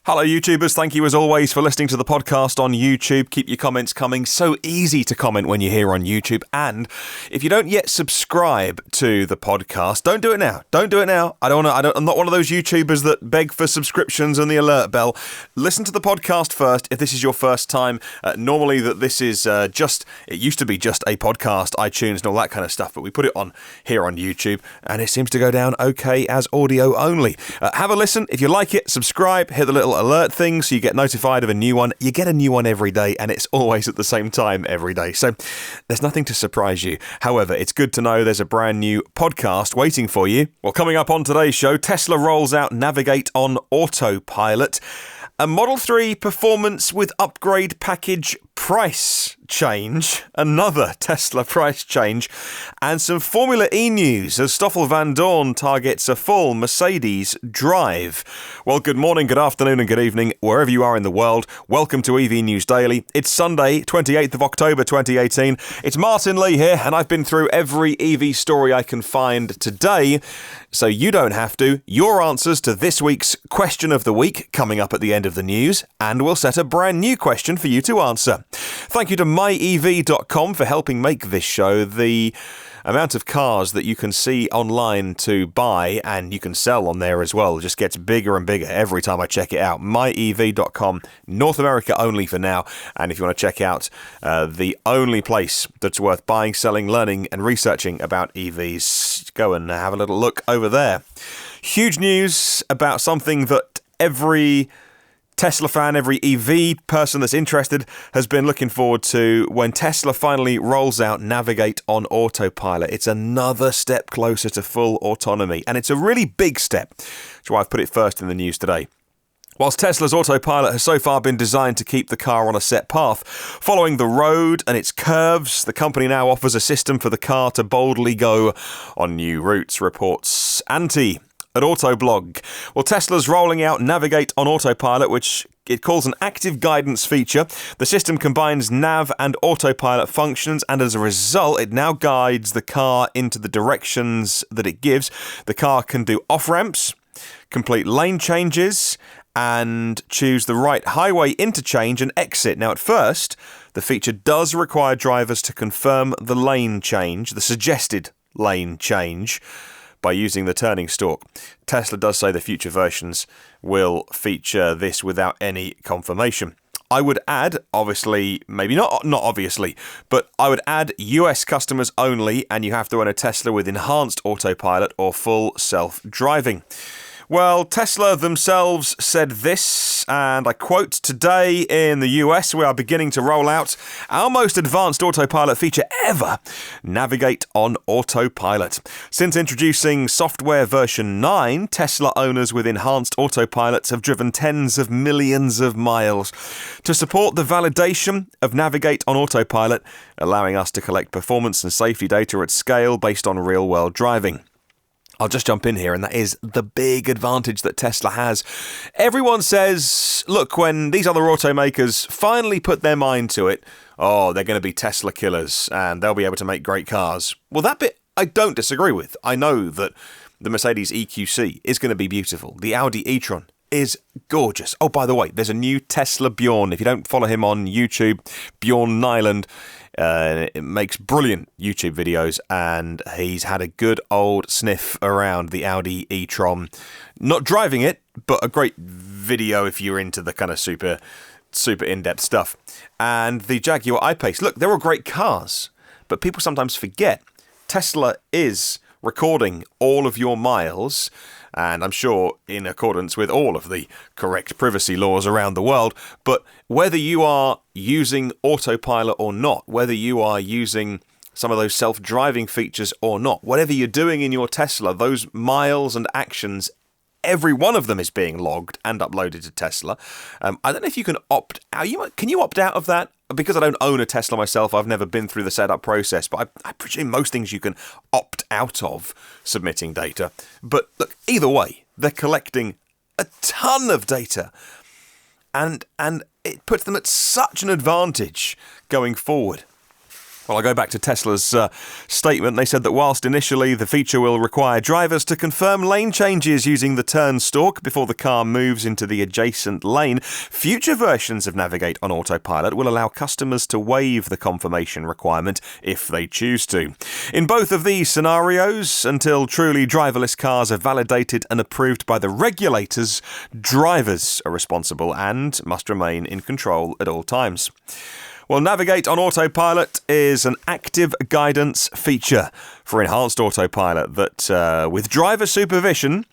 Hello YouTubers, thank you as always for listening to the podcast on YouTube. Keep your comments coming. So easy to comment when you're here on YouTube. And if you don't yet subscribe to the podcast, don't do it now. Don't do it now. I'm not one of those YouTubers that beg for subscriptions and the alert bell. Listen to the podcast first if this is your first time. Normally that this is it used to be just a podcast, iTunes and all that kind of stuff, but we put it on here on YouTube and it seems to go down okay as audio only. Have a listen. If you like it, subscribe, hit the little alert thing so you get notified of a new one. You get a new one every day and it's always at the same time every day. So there's nothing to surprise you. However, it's good to know there's a brand new podcast waiting for you. Well, coming up on today's show, Tesla rolls out Navigate on Autopilot. A Model 3 performance with upgrade package price change, another Tesla price change, and some Formula E news as Stoffel Vandoorne targets a full Mercedes drive. Well, good morning, good afternoon and good evening, wherever you are in the world. Welcome to EV News Daily. It's Sunday, 28th of October 2018. It's Martin Lee here, and I've been through every EV story I can find today, so you don't have to. Your answers to this week's question of the week coming up at the end of the news, and we'll set a brand new question for you to answer. Thank you to myev.com for helping make this show. The amount of cars that you can see online to buy and you can sell on there as well just gets bigger and bigger every time I check it out. myev.com, North America only for now. And if you want to check out the only place that's worth buying, selling, learning and researching about EVs, go and have a little look over there. Huge news about something that every Tesla fan, every EV person that's interested has been looking forward to when Tesla finally rolls out Navigate on Autopilot. It's another step closer to full autonomy, and it's a really big step. That's why I've put it first in the news today. Whilst Tesla's Autopilot has so far been designed to keep the car on a set path, following the road and its curves, the company now offers a system for the car to boldly go on new routes, reports Anti at Autoblog. Well, Tesla's rolling out Navigate on Autopilot, which it calls an active guidance feature. The system combines nav and autopilot functions, and as a result, it now guides the car into the directions that it gives. The car can do off-ramps, complete lane changes, and choose the right highway interchange and exit. Now, at first, the feature does require drivers to confirm the lane change, the suggested lane change, by using the turning stalk. Tesla does say the future versions will feature this without any confirmation. I would add, obviously, maybe not obviously, but I would add US customers only, and you have to own a Tesla with enhanced autopilot or full self-driving. Well, Tesla themselves said this, and I quote, "Today in the US, we are beginning to roll out our most advanced autopilot feature ever, Navigate on Autopilot. Since introducing software version 9, Tesla owners with enhanced autopilots have driven tens of millions of miles. To support the validation of Navigate on Autopilot, allowing us to collect performance and safety data at scale based on real-world driving." I'll just jump in here, and that is the big advantage that Tesla has. Everyone says, look, when these other automakers finally put their mind to it, they're going to be Tesla killers, and they'll be able to make great cars. Well, that bit I don't disagree with. I know that the Mercedes EQC is going to be beautiful. The Audi e-tron is gorgeous. Oh, by the way, there's a new Tesla Bjorn. If you don't follow him on YouTube, Bjorn Nyland, it makes brilliant YouTube videos, and he's had a good old sniff around the Audi e-tron. Not driving it, but a great video if you're into the kind of super in-depth stuff. And the Jaguar I-Pace. Look, they're all great cars, but people sometimes forget Tesla is recording all of your miles, and I'm sure in accordance with all of the correct privacy laws around the world. But whether you are using autopilot or not, whether you are using some of those self-driving features or not, whatever you're doing in your Tesla, those miles and actions, every one of them is being logged and uploaded to Tesla. I don't know if you can opt out. Can you opt out of that? Because I don't own a Tesla myself, I've never been through the setup process, but I presume most things you can opt out of submitting data. But look, either way, they're collecting a ton of data, and it puts them at such an advantage going forward. Well, I go back to Tesla's statement. They said that whilst initially the feature will require drivers to confirm lane changes using the turn stalk before the car moves into the adjacent lane, future versions of Navigate on Autopilot will allow customers to waive the confirmation requirement if they choose to. In both of these scenarios, until truly driverless cars are validated and approved by the regulators, drivers are responsible and must remain in control at all times. Well, Navigate on Autopilot is an active guidance feature for enhanced autopilot that, with driver supervision,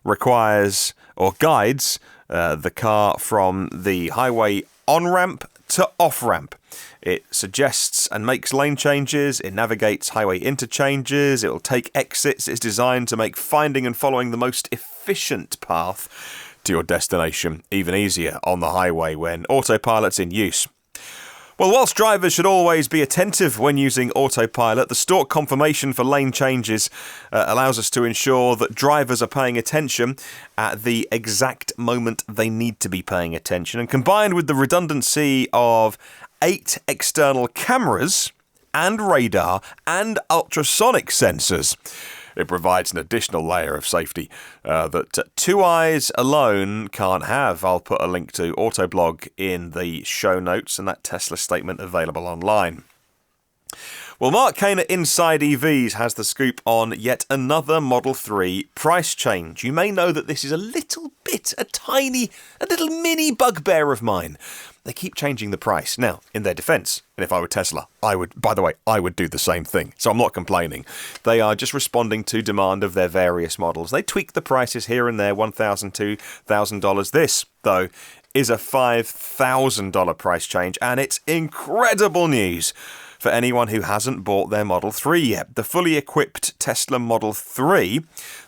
requires or guides the car from the highway on-ramp to off-ramp. It suggests and makes lane changes, it navigates highway interchanges, it will take exits. It's designed to make finding and following the most efficient path to your destination even easier on the highway when autopilot's in use. Well, whilst drivers should always be attentive when using autopilot, the stalk confirmation for lane changes allows us to ensure that drivers are paying attention at the exact moment they need to be paying attention. And combined with the redundancy of 8 external cameras and radar and ultrasonic sensors, it provides an additional layer of safety that two eyes alone can't have. I'll put a link to Autoblog in the show notes and that Tesla statement available online. Well, Mark Kane at Inside EVs has the scoop on yet another Model 3 price change. You may know that this is a little mini bugbear of mine. They keep changing the price. Now, in their defence, and if I were Tesla, I would do the same thing. So I'm not complaining. They are just responding to demand of their various models. They tweak the prices here and there, $1,000, $2,000. This, though, is a $5,000 price change, and it's incredible news for anyone who hasn't bought their Model 3 yet. The fully equipped Tesla Model 3,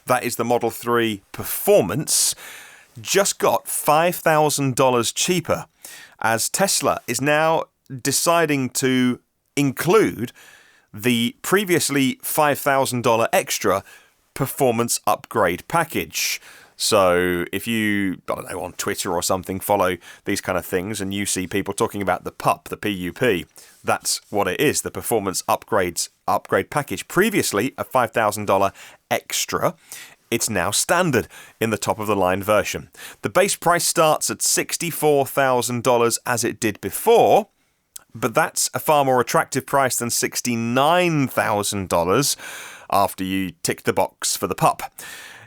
that is the Model 3 Performance, just got $5,000 cheaper, as Tesla is now deciding to include the previously $5,000 extra performance upgrade package. So if you, on Twitter or something, follow these kind of things and you see people talking about the PUP, the PUP, that's what it is, the performance upgrade package. Previously a $5,000 extra. It's now standard in the top-of-the-line version. The base price starts at $64,000 as it did before, but that's a far more attractive price than $69,000 after you tick the box for the PUP.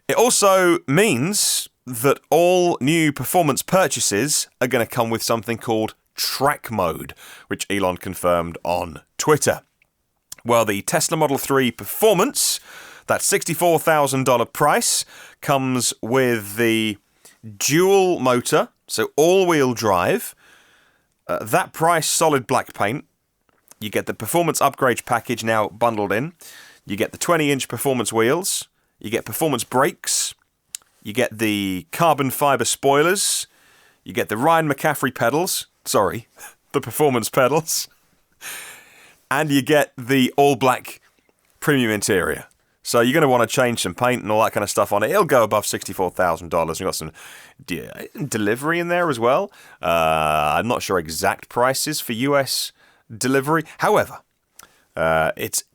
It also means that all new performance purchases are going to come with something called track mode, which Elon confirmed on Twitter. Well, the Tesla Model 3 Performance, that $64,000 price, comes with the dual motor, so all-wheel drive. That price, solid black paint. You get the performance upgrade package now bundled in. You get the 20-inch performance wheels. You get performance brakes. You get the carbon fibre spoilers. You get the Ryan McCaffrey pedals. Sorry, the performance pedals. And you get the all-black premium interior. So you're going to want to change some paint and all that kind of stuff on it. It'll go above $64,000. We've got some delivery in there as well. I'm not sure exact prices for US delivery. However, it's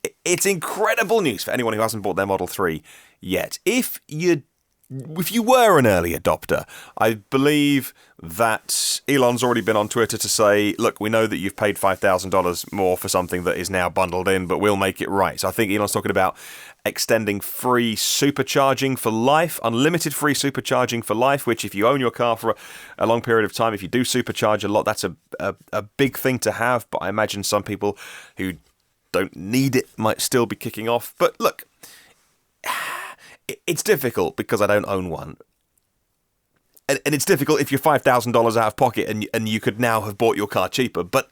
incredible news for anyone who hasn't bought their Model 3 yet. If you were an early adopter, I believe that Elon's already been on Twitter to say, look, we know that you've paid $5,000 more for something that is now bundled in, but we'll make it right. So I think Elon's talking about extending free supercharging for life, unlimited free supercharging for life, which if you own your car for a long period of time, if you do supercharge a lot, that's a big thing to have. But I imagine some people who don't need it might still be kicking off. But look, it's difficult because I don't own one. And it's difficult if you're $5,000 out of pocket and you could now have bought your car cheaper. But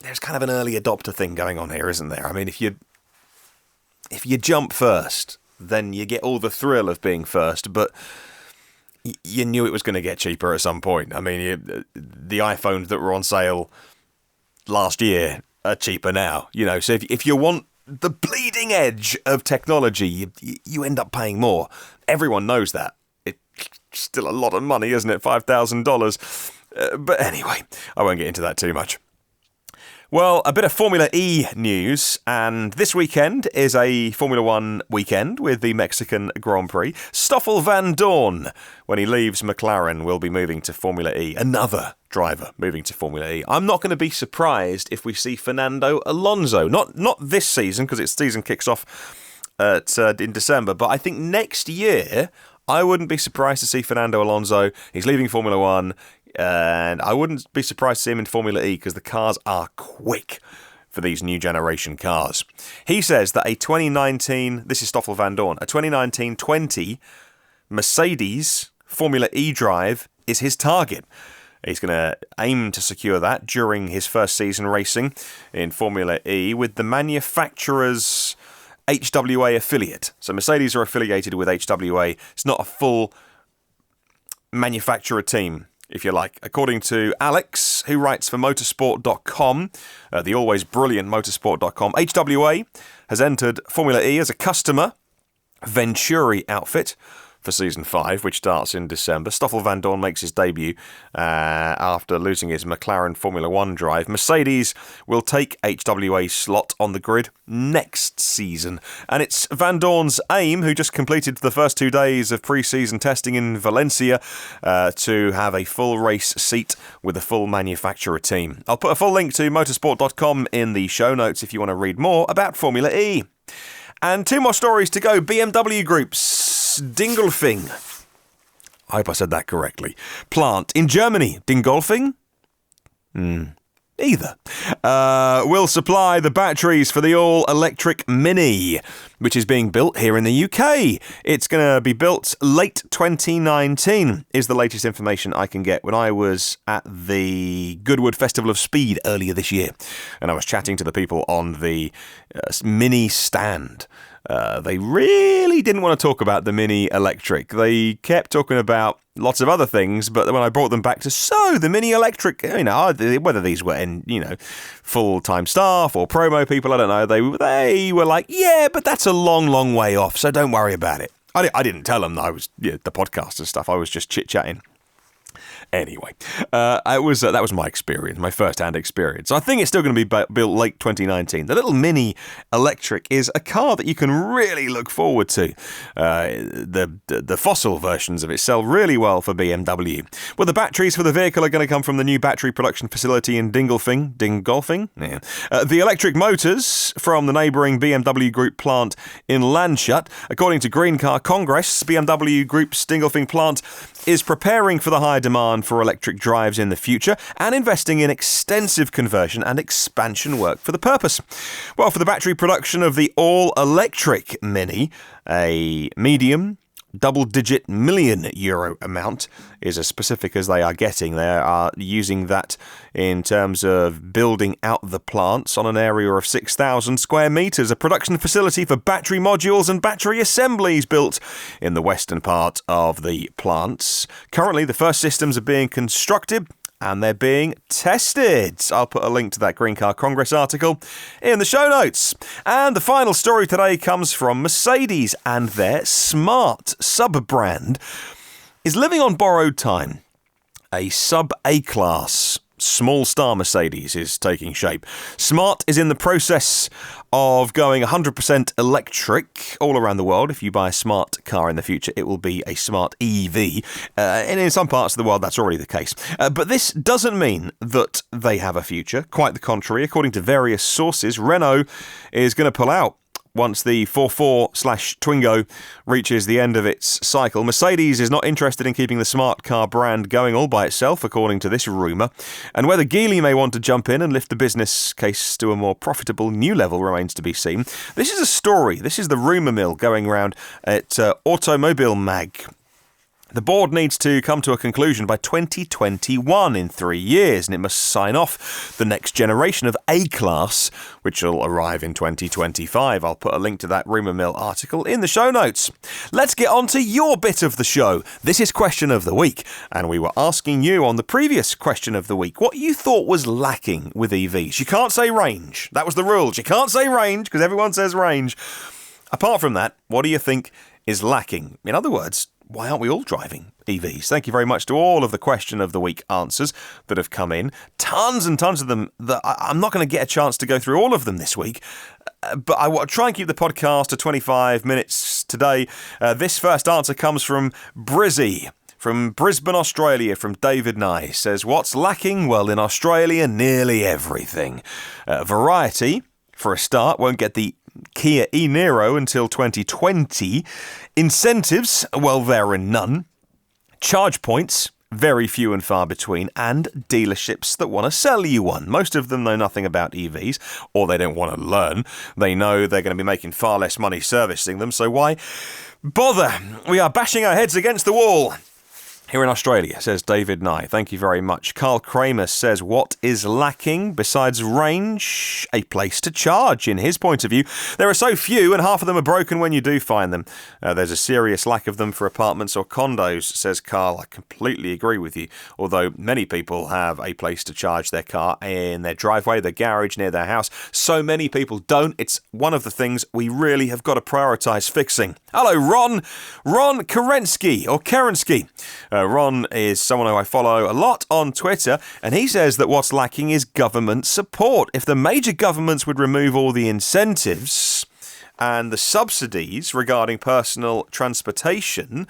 there's kind of an early adopter thing going on here, isn't there? I mean, if you jump first, then you get all the thrill of being first, but you knew it was going to get cheaper at some point. I mean, the iPhones that were on sale last year are cheaper now, so if you want the bleeding edge of technology, you end up paying more. Everyone knows that. It's still a lot of money, isn't it? $5,000. But anyway, I won't get into that too much. Well, a bit of Formula E news, and this weekend is a Formula One weekend with the Mexican Grand Prix. Stoffel Vandoorne, when he leaves McLaren, will be moving to Formula E. Another driver moving to Formula E. I'm not going to be surprised if we see Fernando Alonso. Not this season, because its season kicks off in December, but I think next year, I wouldn't be surprised to see Fernando Alonso. He's leaving Formula One. And I wouldn't be surprised to see him in Formula E because the cars are quick for these new generation cars. He says that this is Stoffel Vandoorne, a 2019-20 Mercedes Formula E drive is his target. He's going to aim to secure that during his first season racing in Formula E with the manufacturer's HWA affiliate. So Mercedes are affiliated with HWA. It's not a full manufacturer team, if you like. According to Alex, who writes for motorsport.com, the always brilliant motorsport.com, HWA has entered Formula E as a customer Venturi outfit for Season 5, which starts in December. Stoffel Vandoorne makes his debut after losing his McLaren Formula 1 drive. Mercedes will take HWA's slot on the grid next season. And it's Vandoorne's aim, who just completed the first 2 days of pre-season testing in Valencia, to have a full race seat with a full manufacturer team. I'll put a full link to motorsport.com in the show notes if you want to read more about Formula E. And 2 more stories to go. BMW Group's Dingolfing, I hope I said that correctly, plant in Germany. Dingolfing? Either. Will supply the batteries for the all-electric Mini, which is being built here in the UK. It's going to be built late 2019, is the latest information I can get. When I was at the Goodwood Festival of Speed earlier this year, and I was chatting to the people on the Mini stand, they really didn't want to talk about the Mini Electric. They kept talking about lots of other things, but when I brought them back to, the Mini Electric, whether these were full-time staff or promo people, I don't know, they were like, yeah, but that's a long, long way off, so don't worry about it. I didn't tell them that I was the podcast and stuff. I was just chit-chatting. Anyway, that was my experience, my first-hand experience. I think it's still going to be built late 2019. The little Mini Electric is a car that you can really look forward to. The fossil versions of it sell really well for BMW. Well, the batteries for the vehicle are going to come from the new battery production facility in Dingolfing? Yeah. The electric motors from the neighbouring BMW Group plant in Landshut. According to Green Car Congress, BMW Group's Dingolfing plant is preparing for the high demand for electric drives in the future and investing in extensive conversion and expansion work for the purpose. Well, for the battery production of the all-electric Mini, a medium double-digit million euro amount is as specific as they are getting. They are using that in terms of building out the plants on an area of 6,000 square metres, a production facility for battery modules and battery assemblies built in the western part of the plants. Currently, the first systems are being constructed and they're being tested. I'll put a link to that Green Car Congress article in the show notes. And the final story today comes from Mercedes, and their Smart sub-brand is living on borrowed time. A sub-A-class small star Mercedes is taking shape. Smart is in the process of going 100% electric all around the world. If you buy a smart car in the future, it will be a smart EV. And in some parts of the world, that's already the case. But this doesn't mean that they have a future. Quite the contrary. According to various sources, Renault is going to pull out once the 4.4/Twingo reaches the end of its cycle. Mercedes is not interested in keeping the smart car brand going all by itself, according to this rumour. And whether Geely may want to jump in and lift the business case to a more profitable new level remains to be seen. This is a story. This is the rumour mill going around at Automobile Mag. The board needs to come to a conclusion by 2021, in 3 years, and it must sign off the next generation of A-Class, which will arrive in 2025. I'll put a link to that rumour mill article in the show notes. Let's get on to your bit of the show. This is Question of the Week, and we were asking you on the previous Question of the Week what you thought was lacking with EVs. You can't say range. That was the rules. You can't say range because everyone says range. Apart from that, what do you think is lacking? In other words, why aren't we all driving EVs? Thank you very much to all of the question of the week answers that have come in. Tons and tons of them that I'm not going to get a chance to go through all of them this week. But I will try and keep the podcast to 25 minutes today. This first answer comes from Brizzy, from Brisbane, Australia, from David Nye. Says, what's lacking? Well, in Australia, nearly everything. Variety, for a start, won't get the Kia e-Niro until 2020. Incentives, well, there are none. Charge points, very few and far between, and dealerships that want to sell you one. Most of them know nothing about EVs, or they don't want to learn. They know they're going to be making far less money servicing them, so why bother? We are bashing our heads against the wall. Here in Australia, says David Nye. Thank you very much. Carl Kramer says, what is lacking besides range? A place to charge, in his point of view. There are so few, and half of them are broken when you do find them. There's a serious lack of them for apartments or condos, says Carl. I completely agree with you. Although many people have a place to charge their car in their driveway, their garage, near their house. So many people don't. It's one of the things we really have got to prioritise fixing. Hello, Ron. Ron Kerensky, or Kerensky. Ron is someone who I follow a lot on Twitter, and he says that what's lacking is government support. If the major governments would remove all the incentives and the subsidies regarding personal transportation,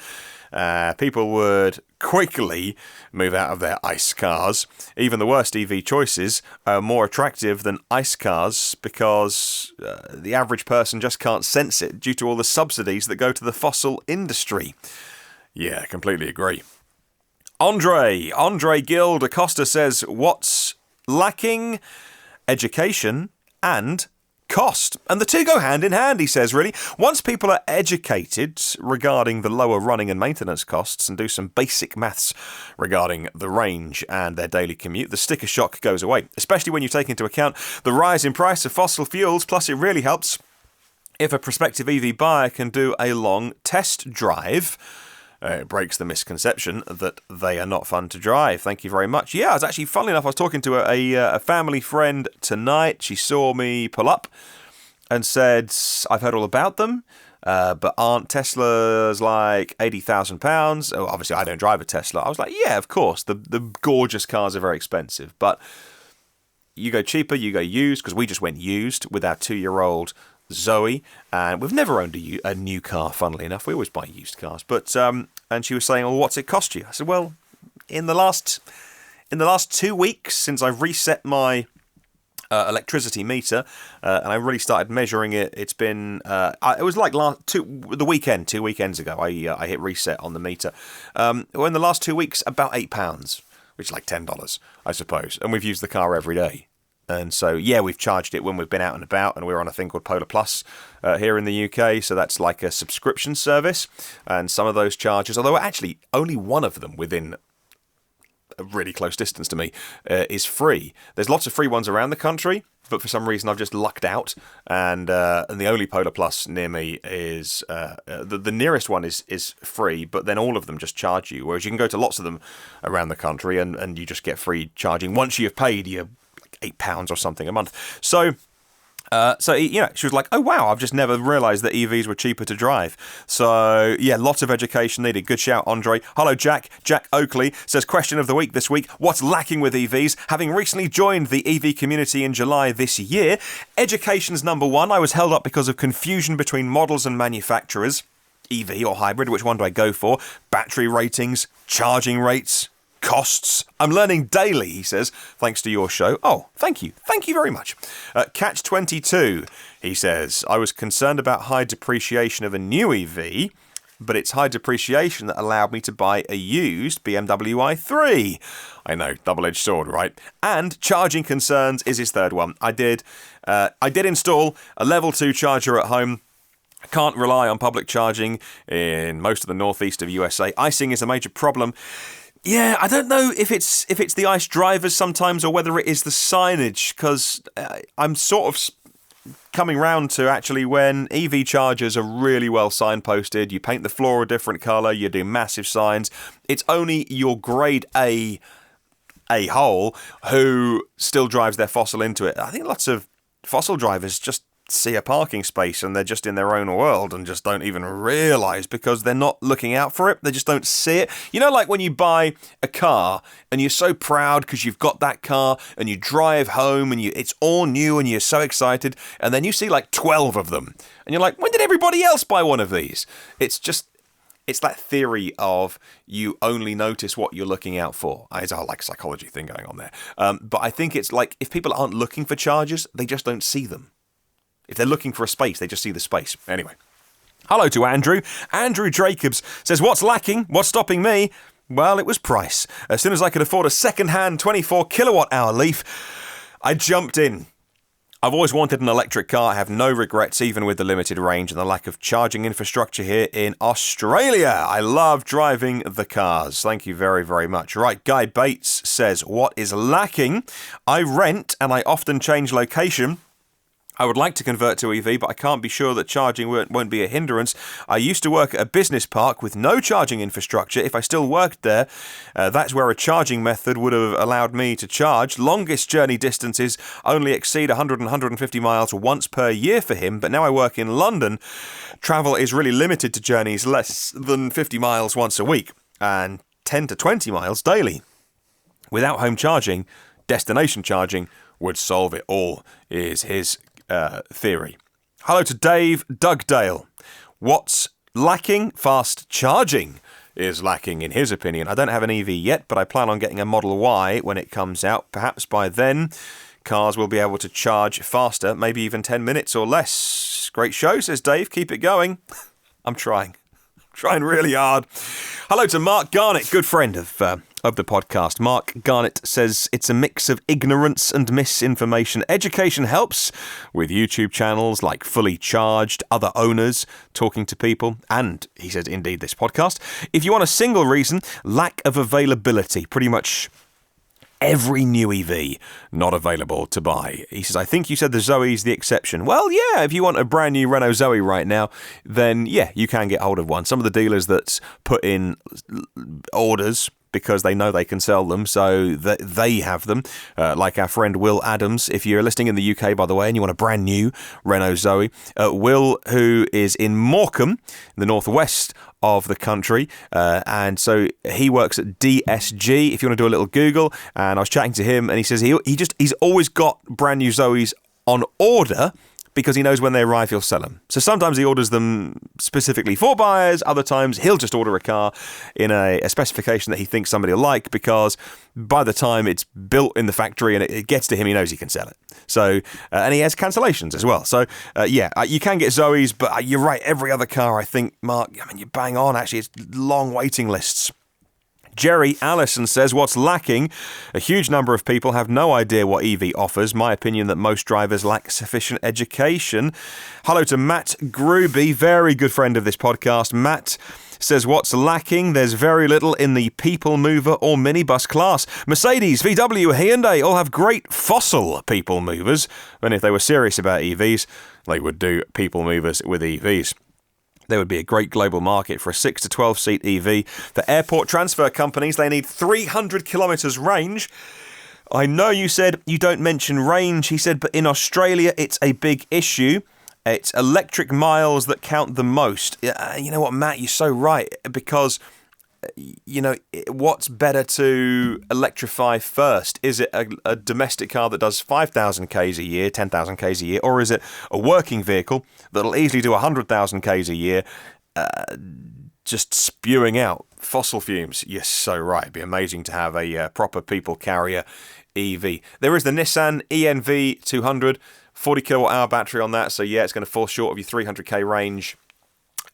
people would quickly move out of their ICE cars. Even the worst EV choices are more attractive than ICE cars because the average person just can't sense it due to all the subsidies that go to the fossil industry. Yeah, completely agree. Andre Guild Acosta says, what's lacking? Education and cost. And the two go hand in hand, he says, really. Once people are educated regarding the lower running and maintenance costs and do some basic maths regarding the range and their daily commute, the sticker shock goes away, especially when you take into account the rise in price of fossil fuels. Plus, it really helps if a prospective EV buyer can do a long test drive. It breaks the misconception that they are not fun to drive. Thank you very much. Yeah, I was actually, funnily enough, I was talking to a family friend tonight. She saw me pull up and said, I've heard all about them, but aren't Teslas like £80,000? Oh, obviously, I don't drive a Tesla. I was like, yeah, of course. The gorgeous cars are very expensive, but you go cheaper, you go used, because we just went used with our 2-year-old Zoe, and we've never owned a new car, funnily enough. We always buy used cars. But and she was saying, well, what's it cost you? I said, well, in the last 2 weeks since I've reset my electricity meter, and I really started measuring it, it's been it was like two weekends ago I hit reset on the meter. Well, in the last 2 weeks, about £8, which is like $10, I suppose, and we've used the car every day. And so, yeah, we've charged it when we've been out and about, and we're on a thing called Polar Plus here in the UK, so that's like a subscription service, and some of those charges, although actually only one of them within a really close distance to me is free. There's lots of free ones around the country, but for some reason I've just lucked out, and the only Polar Plus near me is, the nearest one is free, but then all of them just charge you, whereas you can go to lots of them around the country, and you just get free charging once you've paid your £8 or something a month. So she was like, oh wow, I've just never realised that EVs were cheaper to drive. So yeah, lots of education needed. Good shout, Andre. Hello, Jack. Jack Oakley says, question of the week this week, what's lacking with EVs? Having recently joined the EV community in July this year, education's number one. I was held up because of confusion between models and manufacturers. EV or hybrid, which one do I go for? Battery ratings, charging rates, costs. I'm learning daily, he says, thanks to your show. Oh, thank you. Thank you very much. Catch 22, he says, I was concerned about high depreciation of a new EV, but it's high depreciation that allowed me to buy a used BMW i3. I know, double-edged sword, right? And charging concerns is his third one. I did install a level 2 charger at home. I can't rely on public charging in most of the northeast of USA. Icing is a major problem. Yeah, I don't know if it's the ICE drivers sometimes or whether it is the signage, because I'm sort of coming round to actually when EV chargers are really well signposted, you paint the floor a different colour, you do massive signs. It's only your grade A-hole who still drives their fossil into it. I think lots of fossil drivers just see a parking space and they're just in their own world and just don't even realise because they're not looking out for it. They just don't see it. You know, like when you buy a car and you're so proud because you've got that car and you drive home and it's all new and you're so excited, and then you see like 12 of them and you're like, when did everybody else buy one of these? It's that theory of you only notice what you're looking out for. It's a like psychology thing going on there. But I think it's like if people aren't looking for chargers, they just don't see them. If they're looking for a space, they just see the space. Anyway. Hello to Andrew. Andrew Jacobs says, what's lacking? What's stopping me? Well, it was price. As soon as I could afford a second-hand 24 kilowatt-hour Leaf, I jumped in. I've always wanted an electric car. I have no regrets, even with the limited range and the lack of charging infrastructure here in Australia. I love driving the cars. Thank you very, very much. Right, Guy Bates says, what is lacking? I rent and I often change location. I would like to convert to EV, but I can't be sure that charging won't be a hindrance. I used to work at a business park with no charging infrastructure. If I still worked there, that's where a charging method would have allowed me to charge. Longest journey distances only exceed 100 and 150 miles once per year for him, but now I work in London. Travel is really limited to journeys less than 50 miles once a week and 10 to 20 miles daily. Without home charging, destination charging would solve it all, is his theory. Hello to Dave Dugdale. What's lacking? Fast charging is lacking, in his opinion. I don't have an EV yet, but I plan on getting a Model Y when it comes out. Perhaps by then, cars will be able to charge faster, maybe even 10 minutes or less. Great show, says Dave. Keep it going. I'm trying really hard. Hello to Mark Garnett, good friend of the podcast. Mark Garnett says it's a mix of ignorance and misinformation. Education helps with YouTube channels like Fully Charged, other owners talking to people, and he says indeed this podcast. If you want a single reason, lack of availability. Pretty much every new EV not available to buy. He says, I think you said the Zoe's the exception. Well, yeah, if you want a brand new Renault Zoe right now, then yeah, you can get hold of one. Some of the dealers that put in orders because they know they can sell them, so that they have them. Like our friend Will Adams, if you're listening in the UK, by the way, and you want a brand new Renault Zoe, Will, who is in Morecambe, the northwest of the country, and so he works at DSG, if you want to do a little Google, and I was chatting to him, and he says he's always got brand new Zoes on order, because he knows when they arrive, he'll sell them. So sometimes he orders them specifically for buyers. Other times he'll just order a car in a specification that he thinks somebody will like, because by the time it's built in the factory and it gets to him, he knows he can sell it. So, and he has cancellations as well. So, you can get Zoes, but you're right. Every other car, I think, Mark, I mean, you're bang on. Actually, it's long waiting lists. Jerry Allison says, what's lacking? A huge number of people have no idea what EV offers. My opinion that most drivers lack sufficient education. Hello to Matt Gruby, very good friend of this podcast. Matt says, what's lacking? There's very little in the people mover or minibus class. Mercedes, VW, Hyundai all have great fossil people movers. And if they were serious about EVs, they would do people movers with EVs. There would be a great global market for a 6 to 12 seat EV. For airport transfer companies, they need 300 kilometres range. I know you said you don't mention range, he said, but in Australia it's a big issue. It's electric miles that count the most. You know what, Matt, you're so right, because you know, what's better to electrify first? Is it a domestic car that does 5,000 Ks a year, 10,000 Ks a year, or is it a working vehicle that'll easily do 100,000 Ks a year, just spewing out fossil fumes? You're so right. It'd be amazing to have a proper people carrier EV. There is the Nissan ENV 200, 40 kilowatt hour battery on that, so yeah, it's going to fall short of your 300k range.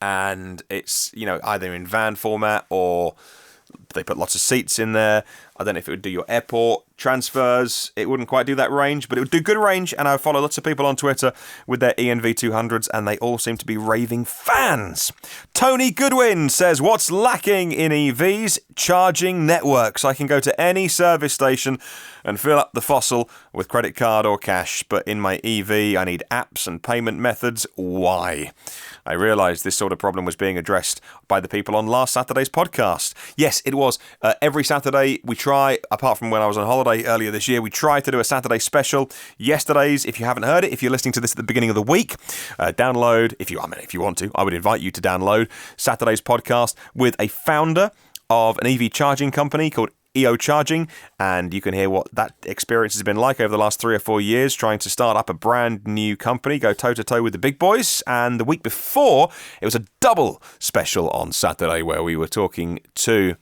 And it's, you know, either in van format or they put lots of seats in there. I don't know if it would do your airport transfers. It wouldn't quite do that range, but it would do good range. And I follow lots of people on Twitter with their ENV 200s, and they all seem to be raving fans. Tony Goodwin says, what's lacking in EVs? Charging networks. I can go to any service station and fill up the fossil with credit card or cash, but in my EV, I need apps and payment methods. Why? I realised this sort of problem was being addressed by the people on last Saturday's podcast. Yes, it was. Every Saturday, we try try, apart from when I was on holiday earlier this year, we tried to do a Saturday special. Yesterday's, if you haven't heard it, if you're listening to this at the beginning of the week, download, if you want to, I would invite you to download Saturday's podcast with a founder of an EV charging company called EO Charging, and you can hear what that experience has been like over the last 3 or 4 years trying to start up a brand new company, go toe-to-toe with the big boys. And the week before, it was a double special on Saturday where we were talking to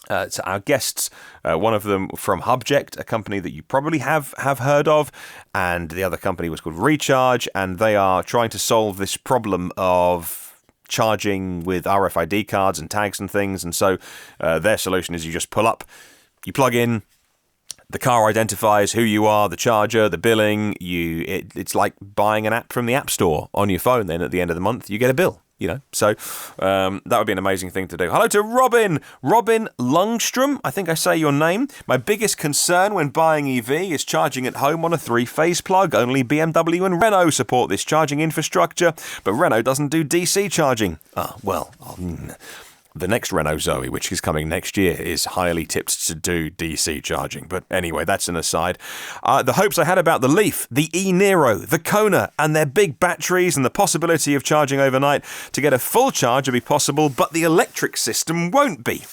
our guests, one of them from Hubject, a company that you probably have heard of, and the other company was called Recharge, and they are trying to solve this problem of charging with RFID cards and tags and things. And so their solution is you just pull up, you plug in, the car identifies who you are, the charger, the billing. It's like buying an app from the App Store on your phone. Then at the end of the month, you get a bill. So that would be an amazing thing to do. Hello to Robin Lundstrom, I think I say your name. My biggest concern when buying EV is charging at home on a 3-phase plug. Only BMW and Renault support this charging infrastructure, but Renault doesn't do DC charging. The next Renault Zoe, which is coming next year, is highly tipped to do DC charging. But anyway, that's an aside. The hopes I had about the Leaf, the e-Niro, the Kona, and their big batteries and the possibility of charging overnight to get a full charge will be possible, but the electric system won't be.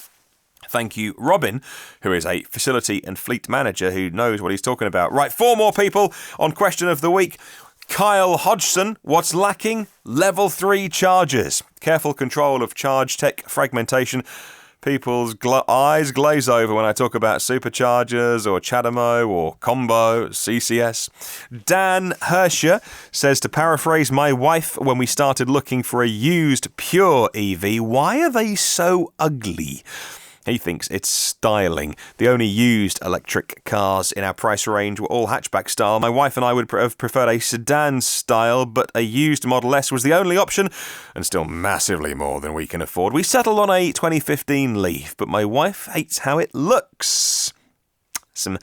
Thank you, Robin, who is a facility and fleet manager who knows what he's talking about. Right, 4 more people on Question of the Week. Kyle Hodgson, what's lacking? Level 3 chargers. Careful control of charge tech fragmentation. People's eyes glaze over when I talk about superchargers or CHAdeMO or Combo, CCS. Dan Herscher says, to paraphrase my wife when we started looking for a used pure EV, why are they so ugly? He thinks it's styling. The only used electric cars in our price range were all hatchback style. My wife and I would have preferred a sedan style, but a used Model S was the only option, and still massively more than we can afford. We settled on a 2015 Leaf, but my wife hates how it looks. Some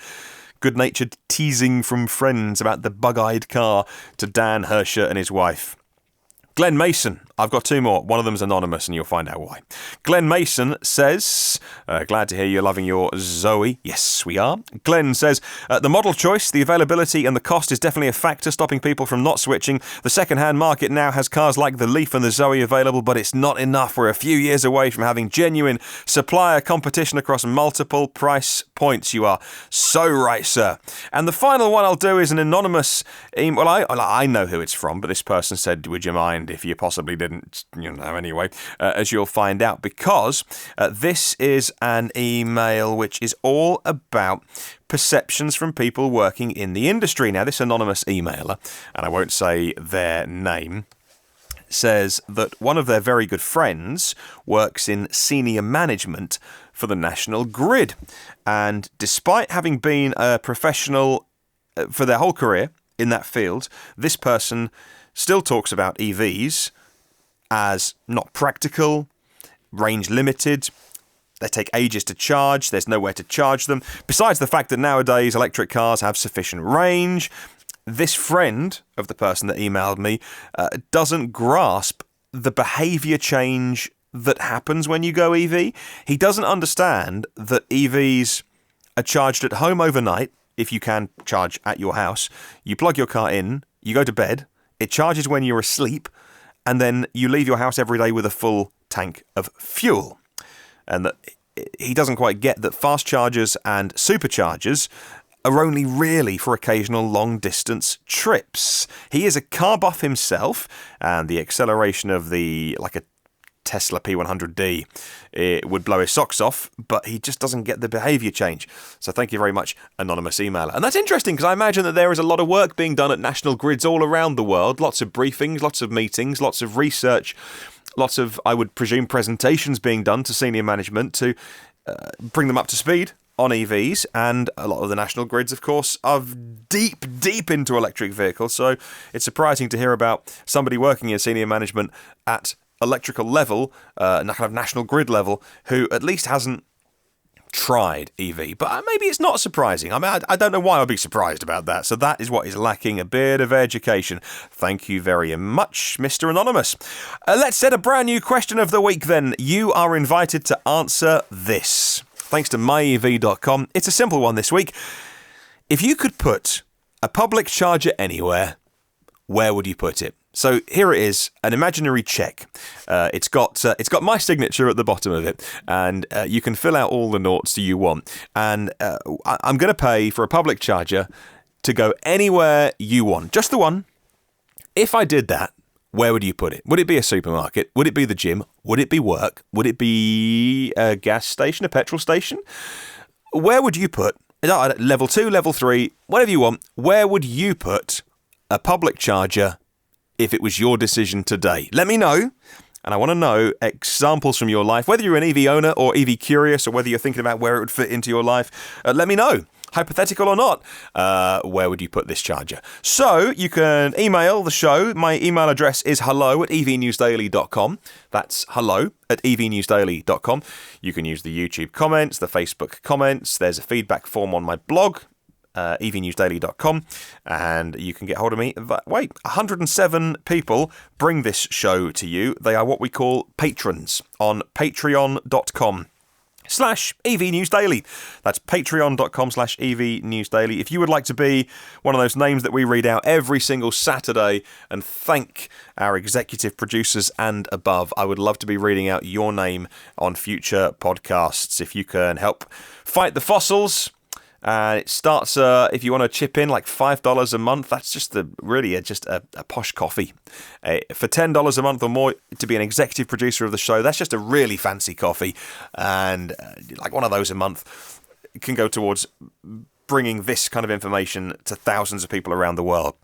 good-natured teasing from friends about the bug-eyed car to Dan Herscher and his wife. Glenn Mason, I've got 2 more. One of them's anonymous, and you'll find out why. Glenn Mason says, glad to hear you're loving your Zoe. Yes, we are. Glenn says, the model choice, the availability and the cost is definitely a factor stopping people from not switching. The second-hand market now has cars like the Leaf and the Zoe available, but it's not enough. We're a few years away from having genuine supplier competition across multiple price points. You are so right, sir. And the final one I'll do is an anonymous email. Well, I know who it's from, but this person said, would you mind if you possibly didn't, anyway, as you'll find out, because this is an email which is all about perceptions from people working in the industry. Now, this anonymous emailer, and I won't say their name, says that one of their very good friends works in senior management for the National Grid, and despite having been a professional for their whole career in that field, this person still talks about EVs as not practical, range limited, they take ages to charge, there's nowhere to charge them. Besides the fact that nowadays electric cars have sufficient range, this friend of the person that emailed me doesn't grasp the behaviour change that happens when you go EV. He doesn't understand that EVs are charged at home overnight, if you can charge at your house. You plug your car in, you go to bed, it charges when you're asleep, and then you leave your house every day with a full tank of fuel. And that he doesn't quite get that fast chargers and superchargers are only really for occasional long-distance trips. He is a car buff himself, and the acceleration of a Tesla P100D, it would blow his socks off, but he just doesn't get the behaviour change. So thank you very much, anonymous emailer. And that's interesting, because I imagine that there is a lot of work being done at national grids all around the world, lots of briefings, lots of meetings, lots of research, lots of, I would presume, presentations being done to senior management to bring them up to speed on EVs, and a lot of the national grids, of course, are deep into electric vehicles, so it's surprising to hear about somebody working in senior management at electrical level, kind of national grid level, who at least hasn't tried EV. But maybe it's not surprising. I mean, I don't know why I'd be surprised about that. So that is what is lacking, a bit of education. Thank you very much, Mr. Anonymous. Let's set a brand new question of the week then. You are invited to answer this. thanks to myev.com. It's a simple one this week. If you could put a public charger anywhere, where would you put it? So here it is, an imaginary check. It's got my signature at the bottom of it, and you can fill out all the noughts you want. And I'm going to pay for a public charger to go anywhere you want, just the one. If I did that, where would you put it? Would it be a supermarket? Would it be the gym? Would it be work? Would it be a gas station, a petrol station? Where would you put, level 2, level 3, whatever you want, where would you put a public charger if it was your decision today? Let me know, and I want to know examples from your life, whether you're an EV owner or EV curious, or whether you're thinking about where it would fit into your life. Let me know, hypothetical or not, where would you put this charger? So you can email the show. My email address is hello@evnewsdaily.com. That's hello@evnewsdaily.com. You can use the YouTube comments, the Facebook comments. There's a feedback form on my blog, evnewsdaily.com, and you can get hold of me that way. 107 people bring this show to you. They are what we call patrons on patreon.com/evnewsdaily. That's patreon.com/evnewsdaily. If you would like to be one of those names that we read out every single Saturday and thank our executive producers and above, I would love to be reading out your name on future podcasts. If you can help fight the fossils, it starts, if you want to chip in, like $5 a month. That's just a posh coffee. For $10 a month or more to be an executive producer of the show, that's just a really fancy coffee. And like one of those a month can go towards bringing this kind of information to thousands of people around the world.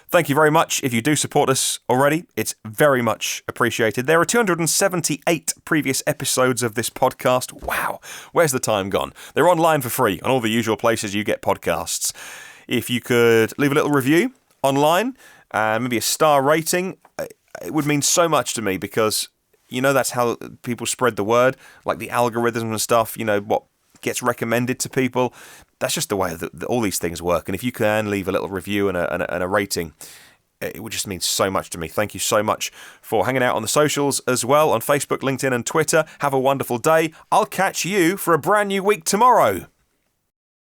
Thank you very much. If you do support us already, it's very much appreciated. There are 278 previous episodes of this podcast. Wow, where's the time gone? They're online for free on all the usual places you get podcasts. If you could leave a little review online, maybe a star rating, it would mean so much to me, because, that's how people spread the word, like the algorithms and stuff, what gets recommended to people. That's just the way that all these things work. And if you can leave a little review and a rating, it would just mean so much to me. Thank you so much for hanging out on the socials as well, on Facebook, LinkedIn and Twitter. Have a wonderful day. I'll catch you for a brand new week tomorrow.